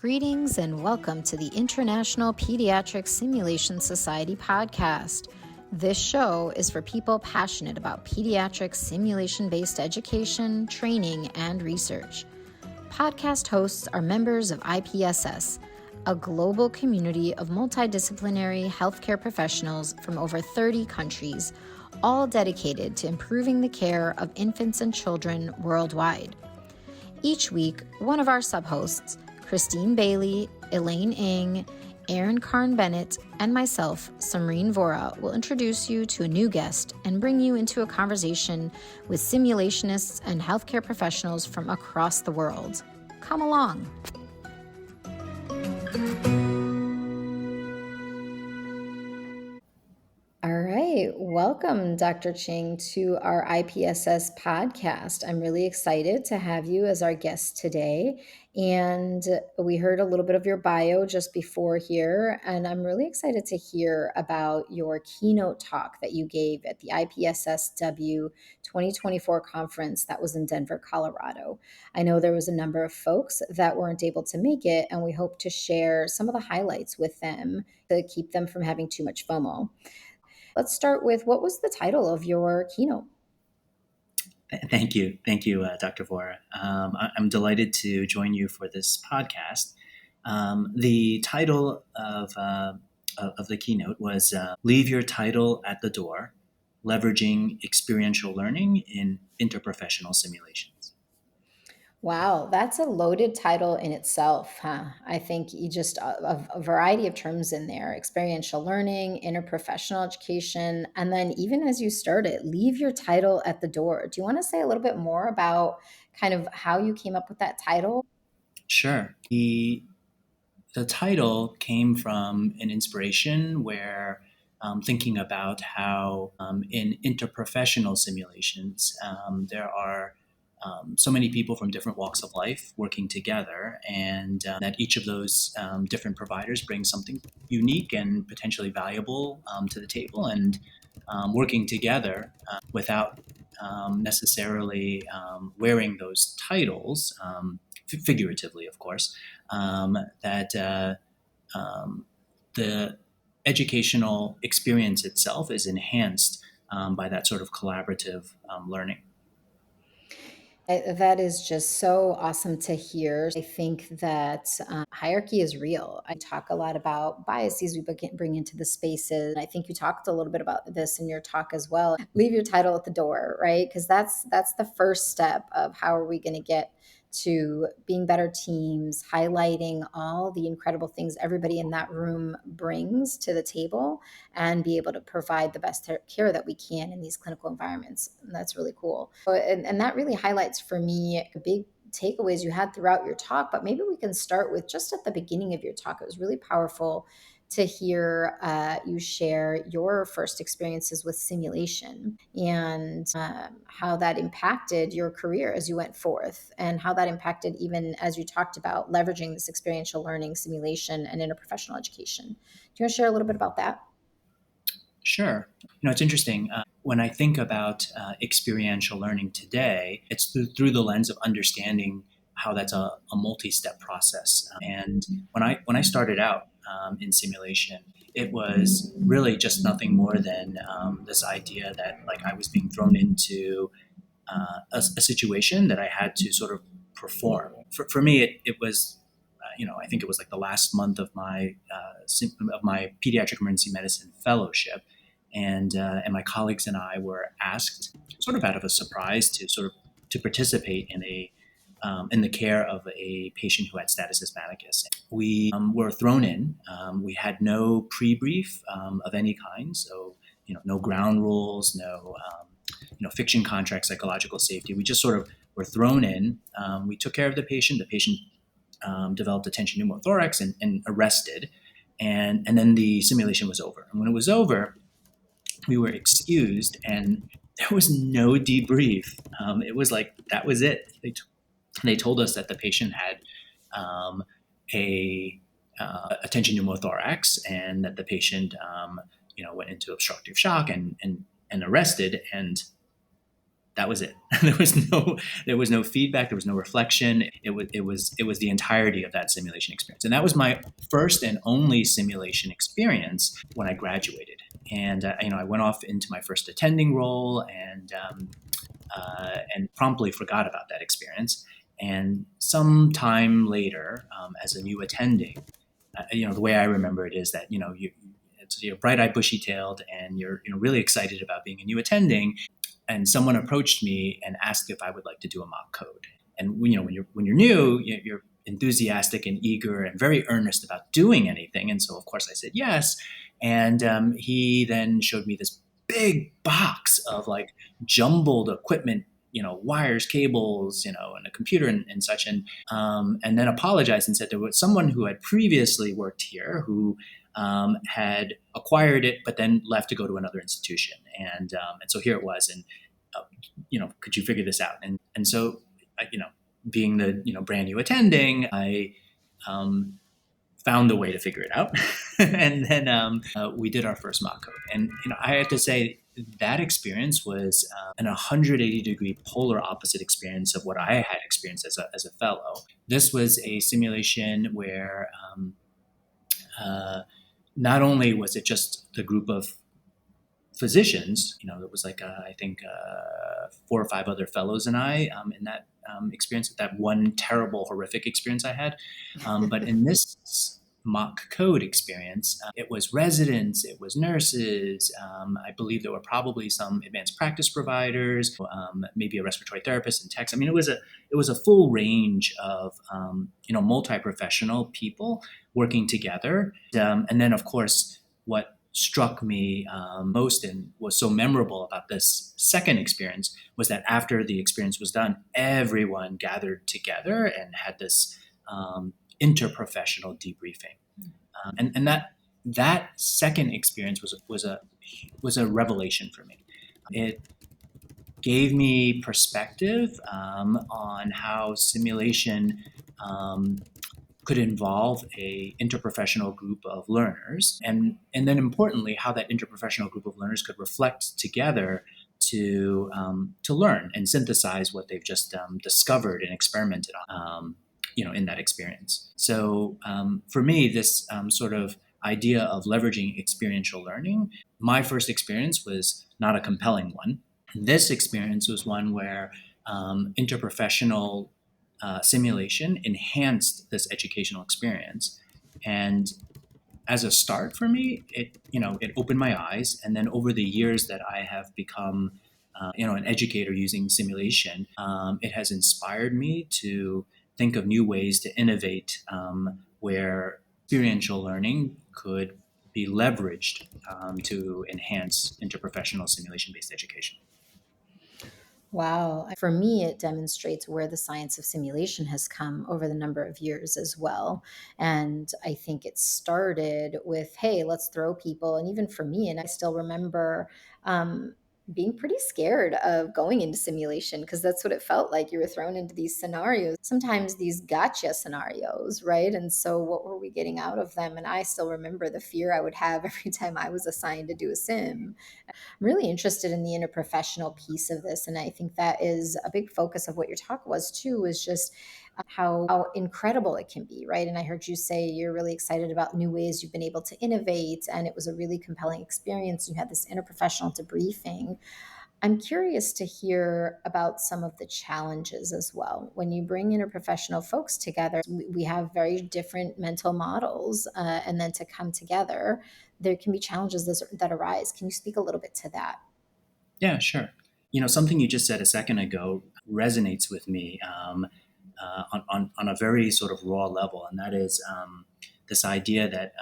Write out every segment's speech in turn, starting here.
Greetings and welcome to the International Pediatrics Simulation Society podcast. This show is for people passionate about pediatric simulation-based education, training, and research. Podcast hosts are members of IPSS, a global community of multidisciplinary healthcare professionals from over 30 countries, all dedicated to improving the care of infants and children worldwide. Each week, one of our sub-hosts, Christine Bailey, Elaine Ng, Aaron Karn-Bennett, and myself, Samreen Vora, will introduce you to a new guest and bring you into a conversation with simulationists and healthcare professionals from across the world. Come along. All right. Welcome, Dr. Ching, to our IPSS podcast. I'm really excited to have you as our guest today. And we heard a little bit of your bio just before here, and I'm really excited to hear about your keynote talk that you gave at the IPSSW 2024 conference that was in Denver, Colorado. I know there was a number of folks that weren't able to make it, and we hope to share some of the highlights with them to keep them from having too much FOMO. Let's start with, what was the title of your keynote? Thank you, Dr. Vora. I'm delighted to join you for this podcast. The title of the keynote was "Leave Your Title at the Door: Leveraging Experiential Learning in Interprofessional Simulations." Wow, that's a loaded title in itself, huh? I think you just a variety of terms in there: experiential learning, interprofessional education, and then even as you started, leave your title at the door. Do you want to say a little bit more about kind of how you came up with that title? Sure. The title came from an inspiration where thinking about how in interprofessional simulations, there are so many people from different walks of life working together, and that each of those different providers brings something unique and potentially valuable to the table, and working together without necessarily wearing those titles, figuratively, of course, that the educational experience itself is enhanced by that sort of collaborative learning. That is just so awesome to hear. I think that hierarchy is real. I talk a lot about biases we bring into the spaces. I think you talked a little bit about this in your talk as well. Leave your title at the door, right? Because that's the first step of how are we going to get to being better teams, highlighting all the incredible things everybody in that room brings to the table, and be able to provide the best care that we can in these clinical environments. And that's really cool. And that really highlights for me big takeaways you had throughout your talk, but maybe we can start with just at the beginning of your talk. It was really powerful to hear you share your first experiences with simulation and how that impacted your career as you went forth, and how that impacted even as you talked about leveraging this experiential learning, simulation, and interprofessional education. Do you want to share a little bit about that? Sure. It's interesting. When I think about experiential learning today, it's through the lens of understanding how that's a multi-step process. And when I started out in simulation, it was really just nothing more than this idea that like I was being thrown into a situation that I had to sort of perform. For me, it was I think it was like the last month of my pediatric emergency medicine fellowship, and my colleagues and I were asked, sort of out of a surprise, to participate in the care of a patient who had status asthmaticus. We were thrown in. We had no pre-brief of any kind, so no ground rules, no fiction contract, psychological safety. We just sort of were thrown in. We took care of the patient. The patient developed a tension pneumothorax and arrested. And then the simulation was over. And when it was over, we were excused, and there was no debrief. It was like, that was it. They told us that the patient had a tension pneumothorax, and that the patient went into obstructive shock and arrested, and That was it. There was no feedback. There was no reflection. It was the entirety of that simulation experience, and that was my first and only simulation experience when I graduated. And I went off into my first attending role, and promptly forgot about that experience. And some time later, as a new attending, the way I remember it is that you're bright-eyed, bushy-tailed, and you're really excited about being a new attending. And someone approached me and asked if I would like to do a mock code. And when you're new, you're enthusiastic and eager and very earnest about doing anything. And so, of course, I said yes. And he then showed me this big box of like jumbled equipment, wires, cables, and a computer and such, and then apologized and said there was someone who had previously worked here who had acquired it, but then left to go to another institution, and so here it was, and could you figure this out? And so, being the brand new attending, I found a way to figure it out, and then we did our first mock code, and I have to say that experience was an 180-degree polar opposite experience of what I had experienced as a fellow. This was a simulation where not only was it just the group of physicians, it was like I think 4 or 5 other fellows and I in that experience, that one terrible, horrific experience I had. But in this mock code experience, it was residents, it was nurses. I believe there were probably some advanced practice providers, maybe a respiratory therapist and techs. I mean, it was a full range of multi-professional people working together. And then, of course, what struck me most and was so memorable about this second experience was that after the experience was done, everyone gathered together and had this interprofessional debriefing, and that second experience was a revelation for me. It gave me perspective on how simulation could involve a interprofessional group of learners, and then importantly, how that interprofessional group of learners could reflect together to learn and synthesize what they've just discovered and experimented on, in that experience. So for me, this sort of idea of leveraging experiential learning, my first experience was not a compelling one. This experience was one where interprofessional simulation enhanced this educational experience. And as a start for me, it opened my eyes. And then over the years that I have become, an educator using simulation, it has inspired me to think of new ways to innovate where experiential learning could be leveraged to enhance interprofessional simulation-based education. Wow. For me, it demonstrates where the science of simulation has come over the number of years as well. And I think it started with, hey, let's throw people. And even for me, and I still remember being pretty scared of going into simulation because that's what it felt like. You were thrown into these scenarios, sometimes these gotcha scenarios, right? And so what were we getting out of them? And I still remember the fear I would have every time I was assigned to do a sim. I'm really interested in the interprofessional piece of this. And I think that is a big focus of what your talk was too, is just how incredible it can be, right? And I heard you say you're really excited about new ways you've been able to innovate, and it was a really compelling experience. You had this interprofessional debriefing. I'm curious to hear about some of the challenges as well. When you bring interprofessional folks together, we have very different mental models, and then to come together, there can be challenges that arise. Can you speak a little bit to that? Yeah, sure. Something you just said a second ago resonates with me on a very sort of raw level, and that is this idea that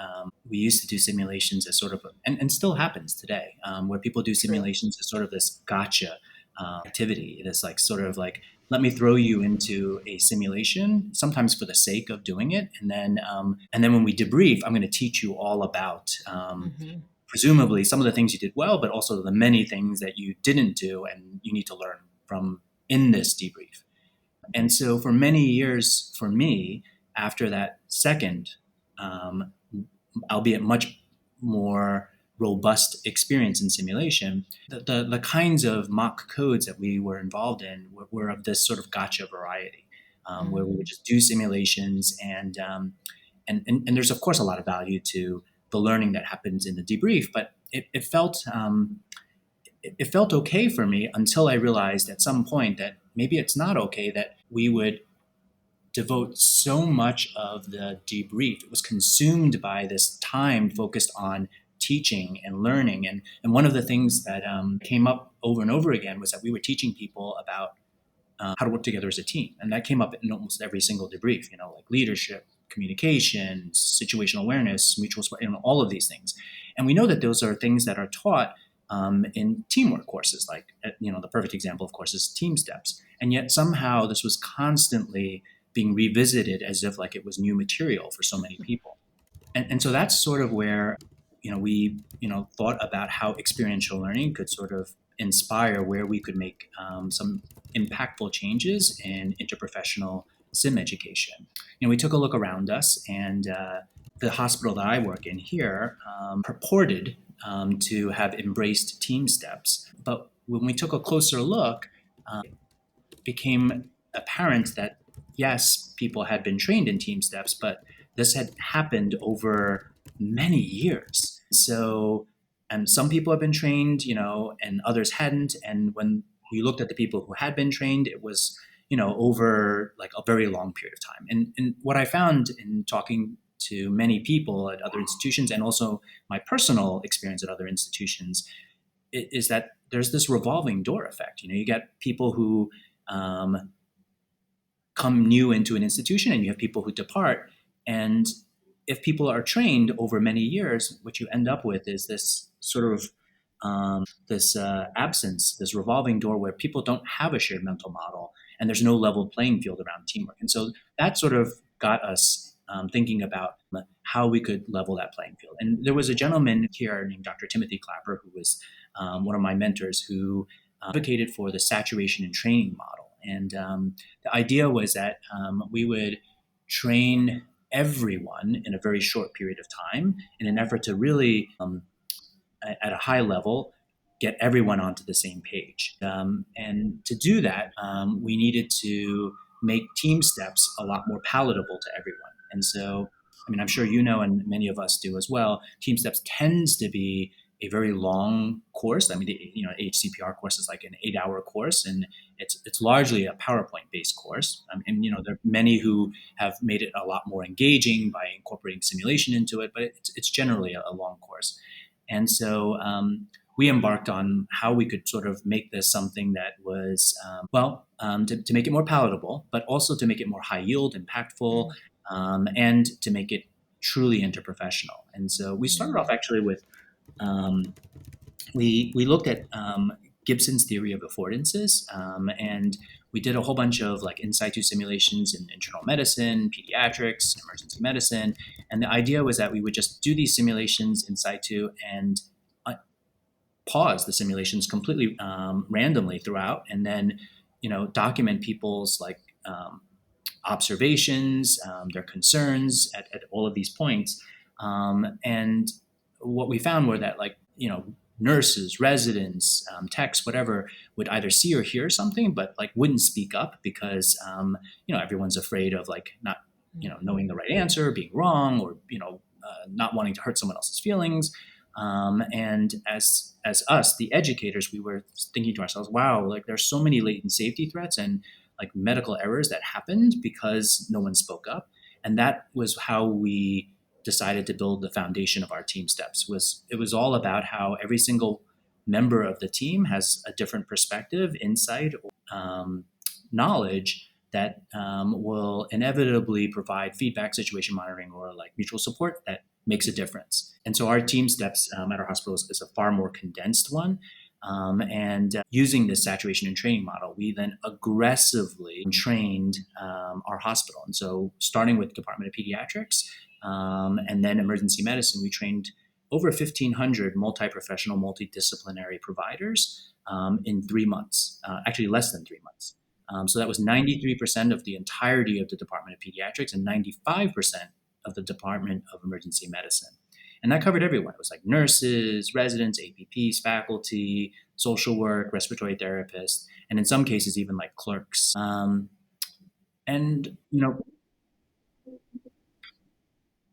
we used to do simulations as sort of, and still happens today, where people do True. simulations as sort of this gotcha activity. This like sort of like, let me throw you into a simulation, sometimes for the sake of doing it, and then when we debrief, I'm going to teach you all about. Hmm. Presumably some of the things you did well, but also the many things that you didn't do and you need to learn from in this debrief. And so for many years, for me, after that second, albeit much more robust experience in simulation, the kinds of mock codes that we were involved in were of this sort of gotcha variety, where we would just do simulations, and there's of course a lot of value to the learning that happens in the debrief, but it felt okay for me until I realized at some point that maybe it's not okay, that we would devote so much of the debrief. It was consumed by this time focused on teaching and learning. And one of the things that came up over and over again was that we were teaching people about how to work together as a team. And that came up in almost every single debrief, like leadership, communication, situational awareness, mutual support, all of these things. And we know that those are things that are taught in teamwork courses. Like, the perfect example, of course, is team steps. And yet somehow this was constantly being revisited as if like it was new material for so many people. And so that's sort of where, we, thought about how experiential learning could sort of inspire where we could make some impactful changes in interprofessional sim education. We took a look around us, and the hospital that I work in here purported to have embraced team steps. But when we took a closer look, it became apparent that yes, people had been trained in team steps, but this had happened over many years. So, and some people have been trained, and others hadn't. And when we looked at the people who had been trained, it was, over like a very long period of time. And what I found in talking to many people at other institutions, and also my personal experience at other institutions, is that there's this revolving door effect. You get people who come new into an institution, and you have people who depart. And if people are trained over many years, what you end up with is this sort of this absence, this revolving door where people don't have a shared mental model, and there's no level playing field around teamwork. And so that sort of got us thinking about how we could level that playing field. And there was a gentleman here named Dr. Timothy Clapper, who was one of my mentors, who advocated for the saturation and training model. And the idea was that we would train everyone in a very short period of time in an effort to really, at a high level, get everyone onto the same page. And to do that, we needed to make team steps a lot more palatable to everyone. And so, I'm sure and many of us do as well, team steps tends to be a very long course. The HCPR course is like an 8-hour course, and it's largely a PowerPoint-based course. And there are many who have made it a lot more engaging by incorporating simulation into it, but it's generally a long course. And so we embarked on how we could sort of make this something that was, to make it more palatable, but also to make it more high yield, impactful, and to make it truly interprofessional. And so we started off actually with, we looked at Gibson's theory of affordances, and we did a whole bunch of like in situ simulations in internal medicine, pediatrics, emergency medicine. And the idea was that we would just do these simulations in situ and pause the simulations completely randomly throughout, and then document people's observations, their concerns at all of these points. And what we found were that nurses, residents, techs, whatever, would either see or hear something, but wouldn't speak up because everyone's afraid of not knowing the right answer, being wrong, or not wanting to hurt someone else's feelings. And as us, the educators, we were thinking to ourselves, wow, there's so many latent safety threats and medical errors that happened because no one spoke up. And that was how we decided to build the foundation of our team steps. It was all about how every single member of the team has a different perspective, insight, knowledge that will inevitably provide feedback, situation monitoring, or mutual support that makes a difference. And so our team steps at our hospitals is a far more condensed one. And using this saturation and training model, we then aggressively trained our hospital. And so starting with Department of Pediatrics and then emergency medicine, we trained over 1,500 multi-professional, multidisciplinary providers in 3 months, actually less than 3 months. So that was 93% of the entirety of the Department of Pediatrics and 95% of the Department of Emergency Medicine. And that covered everyone. It was like nurses, residents, APPs, faculty, social work, respiratory therapists, and in some cases, even like clerks. And, you know,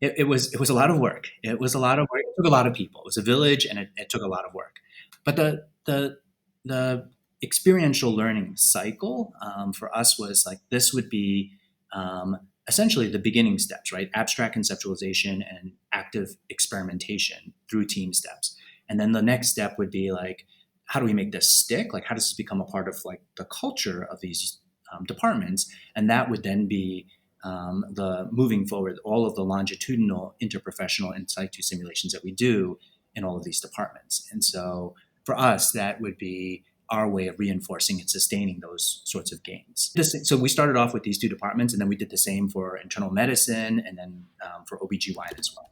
it was a lot of work. It was a lot of work. It took a lot of people. It was a village, and it took a lot of work. But the experiential learning cycle for us was like this would be um, essentially the beginning steps, right? Abstract conceptualization and active experimentation through team steps, and then the next step would be like, how do we make this stick? Like, how does this become a part of like the culture of these departments? And that would then be the moving forward, all of the longitudinal interprofessional in situ simulations that we do in all of these departments. And so for us, that would be our way of reinforcing and sustaining those sorts of gains. So we started off with these two departments, and then we did the same for internal medicine and then for OBGYN as well.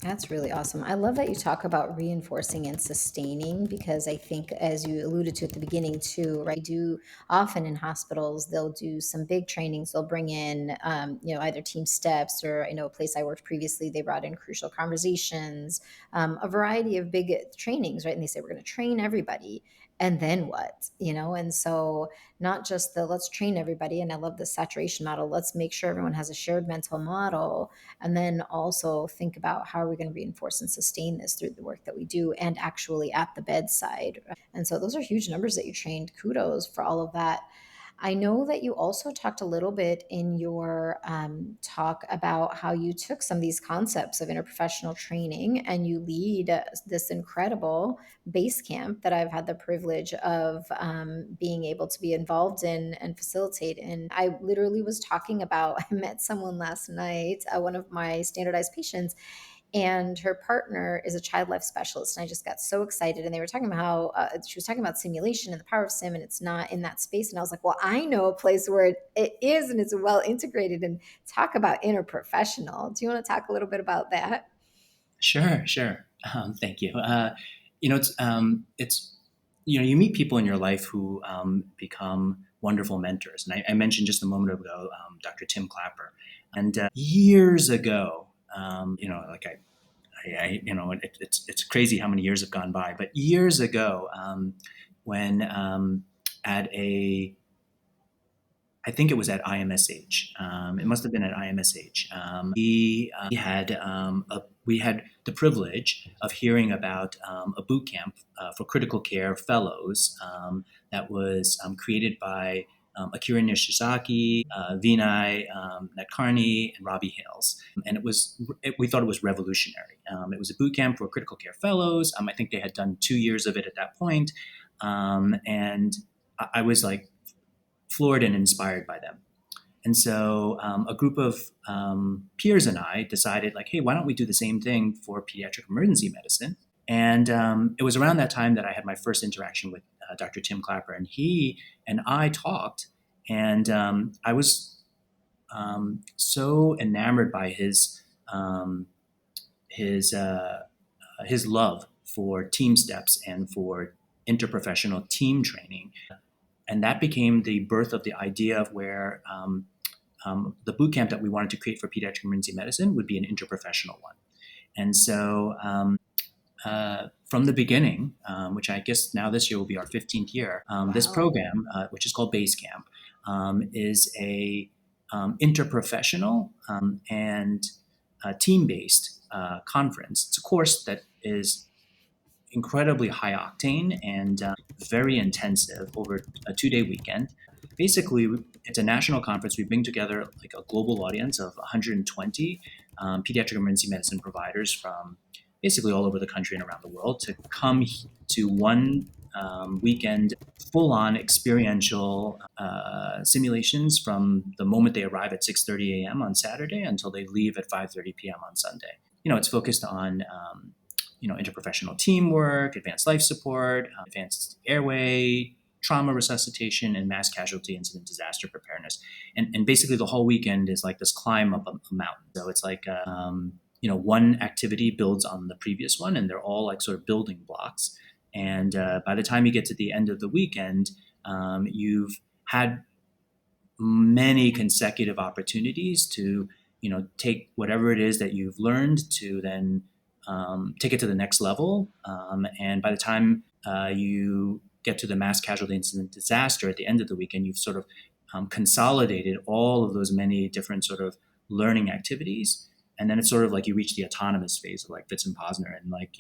That's really awesome. I love that you talk about reinforcing and sustaining because I think, as you alluded to at the beginning, too, right? Do often in hospitals, they'll do some big trainings. They'll bring in, either team steps or I know a place I worked previously, they brought in crucial conversations, a variety of big trainings, right? And they say, we're going to train everybody. And then what? And so not just the let's train everybody. And I love the saturation model. Let's make sure everyone has a shared mental model and then also think about how are we going to reinforce and sustain this through the work that we do and actually at the bedside. And so those are huge numbers that you trained. Kudos for all of that. I know that you also talked a little bit in your talk about how you took some of these concepts of interprofessional training and you lead this incredible base camp that I've had the privilege of being able to be involved in and facilitate. And I literally was talking about, I met someone last night, one of my standardized patients, and her partner is a child life specialist. And I just got so excited. And they were talking about how she was talking about simulation and the power of sim, and it's not in that space. And I was like, well, I know a place where it is, and it's well integrated. And talk about interprofessional. Do you want to talk a little bit about that? Sure, sure. Thank you. It's you meet people in your life who become wonderful mentors, and I mentioned just a moment ago Dr. Tim Clapper, and years ago, like it's crazy how many years have gone by, but years ago, when at a I think it was at IMSH. It must have been at IMSH. We had the privilege of hearing about a boot camp for critical care fellows that was created by Akira Nishizaki, Vinay Nadkarni, and Robbie Hales. And we thought it was revolutionary. It was a boot camp for critical care fellows. I think they had done 2 years of it at that point. And I was like, floored and inspired by them. And so a group of peers and I decided, like, hey, why don't we do the same thing for pediatric emergency medicine? And it was around that time that I had my first interaction with Dr. Tim Clapper, and he and I talked, and I was so enamored by um, his his love for team steps and for interprofessional team training, and that became the birth of the idea of where the boot camp that we wanted to create for pediatric emergency medicine would be an interprofessional one. And so from the beginning, which I guess now this year will be our 15th year, this Wow. program, which is called Base Camp, is a interprofessional and team-based conference. It's a course that is incredibly high octane and very intensive over a 2-day weekend. Basically, it's a national conference. We bring together like a global audience of 120 pediatric emergency medicine providers from basically all over the country and around the world to come to one weekend full on experiential simulations from the moment they arrive at 6:30 a.m. on Saturday until they leave at 5:30 p.m. on Sunday. It's focused on interprofessional teamwork, advanced life support, advanced airway, trauma resuscitation, and mass casualty incident disaster preparedness. And basically the whole weekend is like this climb up a mountain. So it's like, one activity builds on the previous one, and they're all like sort of building blocks. And by the time you get to the end of the weekend, you've had many consecutive opportunities to, take whatever it is that you've learned to then take it to the next level. And by the time you get to the mass casualty incident disaster at the end of the weekend, you've sort of consolidated all of those many different sort of learning activities. And then it's sort of like you reach the autonomous phase of like Fitz and Posner. And like,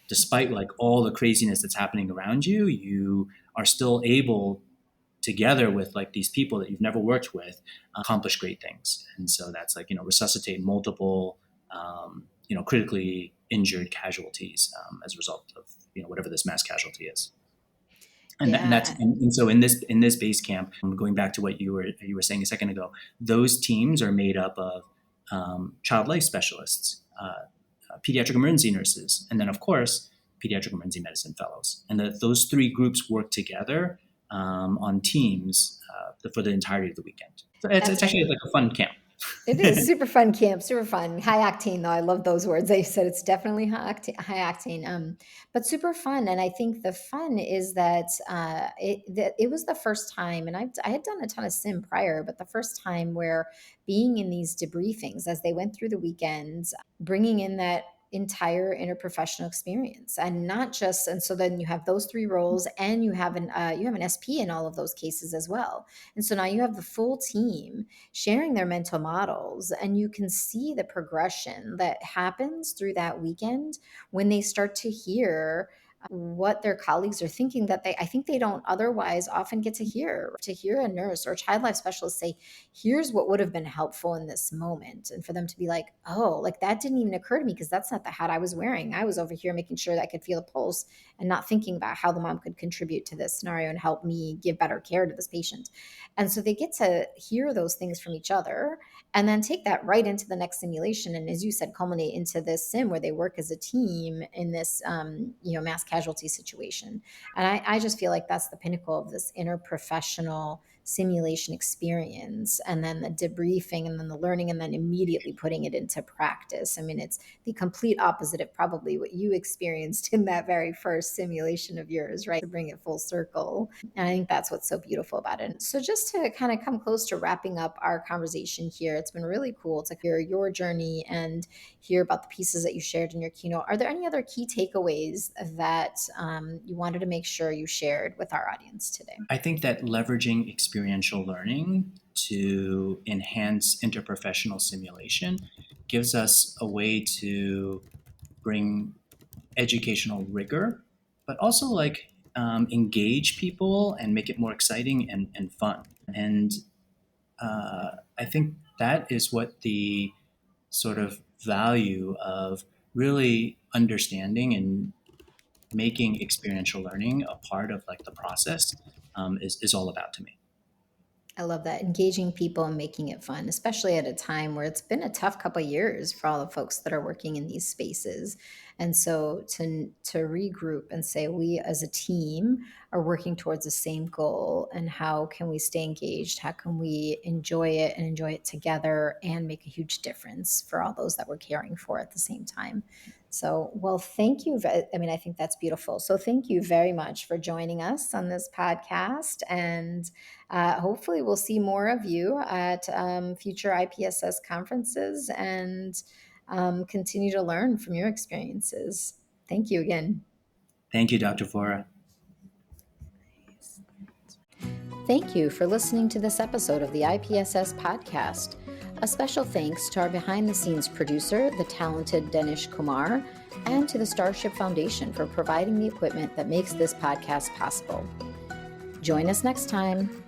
despite like all the craziness that's happening around you, you are still able, together with like these people that you've never worked with, accomplish great things. And so that's like, resuscitate multiple, critically injured casualties as a result of, whatever this mass casualty is. Yeah, And so in this base camp, going back to what you were saying a second ago, those teams are made up of child life specialists, pediatric emergency nurses, and then of course pediatric emergency medicine fellows. And those three groups work together on teams for the entirety of the weekend. So it's that's actually like a fun camp. It is super fun camp, super fun. High octane, though. I love those words. They said it's definitely high octane, but super fun. And I think the fun is that it was the first time, and I had done a ton of sim prior, but the first time where being in these debriefings as they went through the weekends, bringing in that entire interprofessional experience, and not just. And so then you have those three roles, and you have an SP in all of those cases as well. And so now you have the full team sharing their mental models, and you can see the progression that happens through that weekend when they start to hear what their colleagues are thinking that I think they don't otherwise often get to hear a nurse or a child life specialist say, here's what would have been helpful in this moment. And for them to be like, oh, like that didn't even occur to me because that's not the hat I was wearing. I was over here making sure that I could feel a pulse and not thinking about how the mom could contribute to this scenario and help me give better care to this patient. And so they get to hear those things from each other and then take that right into the next simulation. And as you said, culminate into this sim where they work as a team in this, mass casualty situation. And I just feel like that's the pinnacle of this interprofessional simulation experience, and then the debriefing and then the learning and then immediately putting it into practice. I mean, it's the complete opposite of probably what you experienced in that very first simulation of yours, right? To bring it full circle. And I think that's what's so beautiful about it. So just to kind of come close to wrapping up our conversation here, it's been really cool to hear your journey and hear about the pieces that you shared in your keynote. Are there any other key takeaways that you wanted to make sure you shared with our audience today? I think that leveraging experiential learning to enhance interprofessional simulation gives us a way to bring educational rigor, but also like engage people and make it more exciting and fun. And I think that is what the sort of value of really understanding and making experiential learning a part of like the process is all about to me. I love that, engaging people and making it fun, especially at a time where it's been a tough couple of years for all the folks that are working in these spaces. And so to regroup and say we as a team are working towards the same goal, and how can we stay engaged? How can we enjoy it and enjoy it together and make a huge difference for all those that we're caring for at the same time? So, well, thank you. I mean, I think that's beautiful. So thank you very much for joining us on this podcast, and hopefully, we'll see more of you at future IPSS conferences and continue to learn from your experiences. Thank you again. Thank you, Dr. Fora. Thank you for listening to this episode of the IPSS podcast. A special thanks to our behind the scenes producer, the talented Denish Kumar, and to the Starship Foundation for providing the equipment that makes this podcast possible. Join us next time.